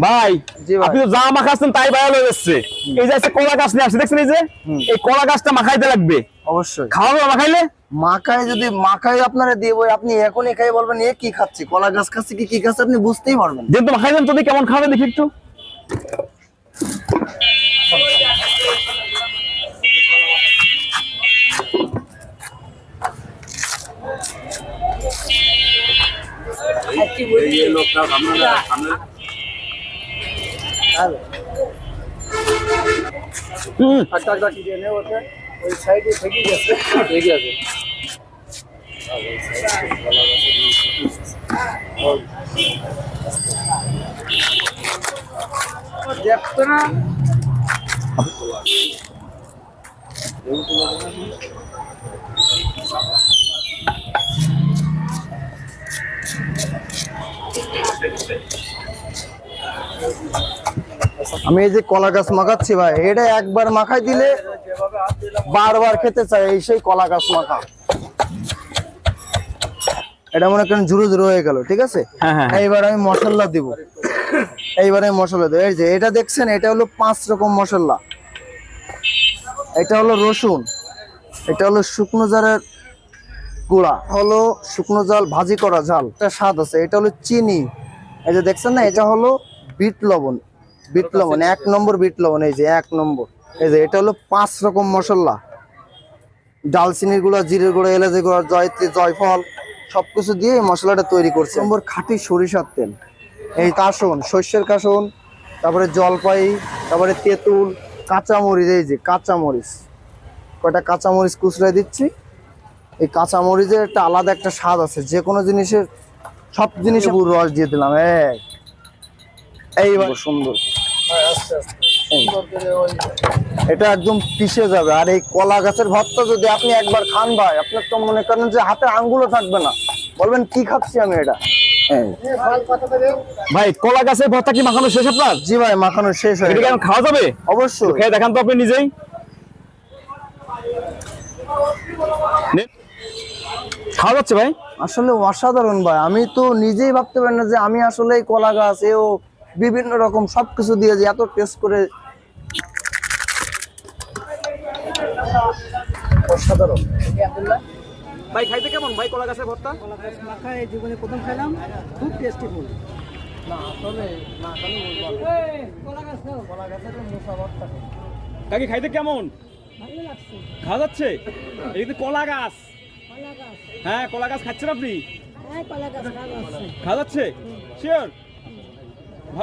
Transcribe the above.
ভাই আপনি তো যা মাখাচ্ছেন তাই ভাইরাল হয়ে যাচ্ছে। এই যে কলা গাছ নিয়ে আসছে দেখছেন, এই যে এই কলা গাছটা মাখাইতে লাগবে অবশ্যই খাওয়াবো। মাখাইলে মাখায় যদি মাখায় আপনারা দিয়ে বই আপনি এখন একাই বলবেন এ কি খাচ্ছি, কলা গাছ খাচ্ছি কি খাচ্ছে আপনি বুঝতেই পারবেন। যেহেতু মাখাইলেন তো কেমন খাবে দেখি একটু। আমি এই যে কলা গাছ মাখাচ্ছি ভাই, এটা একবার মাখাই দিলে বারবার খেতে চাই। এই সেই কলা গাছ মাখা, এটা মনে করেন ঝুরু ঝুরু হয়ে গেল, ঠিক আছে। এইবার আমি মশলা দিব, এইবারে মশলা দেব। এই যে এটা দেখছেন, এটা হলো 5 রকম মশলা। এটা হলো রসুন, এটা হলো শুকনো জালের গুঁড়া, হলো শুকনো জাল ভাজি করা ঝাল, এটা স্বাদ আছে। এটা হলো চিনি, এই যে দেখছেন না, এটা হলো বিট লবণ। বিট লবণ 1 নম্বর বিট লবণ, এই যে 1 নম্বর। এই যে এটা হলো 5 রকম মশলা, ডালচিনির গুঁড়া, জিরের গুঁড়া, এলাচের গুঁড়া, জয়ত্রী, জয়ফল সবকিছু দিয়ে এই মশলাটা তৈরি করছে। নম্বর খাঁটি সরিষার তেল, এই কাসন, শস্যের কাসন, তারপরে জলপাই, তারপরে তেঁতুল, কাঁচামরিচ। এই যে কাঁচামরিচ, কয়টা কাঁচামরিচ কুচড়াই দিচ্ছি। এই কাঁচামরিচের একটা আলাদা একটা স্বাদ আছে, যে কোনো জিনিসের, সব জিনিসে পুরো রস দিয়ে দিলাম। এইবার সুন্দর এটা একদম পিষে যাবে। আর এই কলা গাছের ভর্তা যদি আপনি একবার খান ভাই, আপনার তো মনে করেন যে হাতে আঙ্গুলও থাকবে না, বলবেন কি খাচ্ছি আমি এটা। ভাই কলা গাছের ভর্তা কি মাখানো শেষ আপনার? জি ভাই, মাখানো শেষ হয়ে এটা কি এখন খাওয়া যাবে? অবশ্যই। খেয়ে দেখান তো আপনি নিজেই। খাওয়া যাচ্ছে ভাই? আসলে অসাধারণ ভাই, আমি তো নিজেই ভাবতে পারি না যে আমি আসলে এই কলা গাছ এও বিভিন্ন রকম সবকিছু দিয়ে যে এত টেস্ট করে। অসাধারণ ভাই খাইতে কেমন ভাই কলা গাছের ভর্তা? কলা গাছ মাখা এই জীবনে প্রথম খাইলাম, খুব টেস্টি ফুল। না আসলে না খালি কলা গাছ খাও, কলা গাছের মোচা ভর্তা। কাকি খাইতে কেমন? ভালো লাগছে। খাওয়া যাচ্ছে? এই কিন্তু কলা গাছ। কলা গাছ, হ্যাঁ কলা গাছ খাচ্ছেন আপনি? হ্যাঁ কলা গাছ খাওয়া যাচ্ছে। খাওয়া যাচ্ছে? শিওর?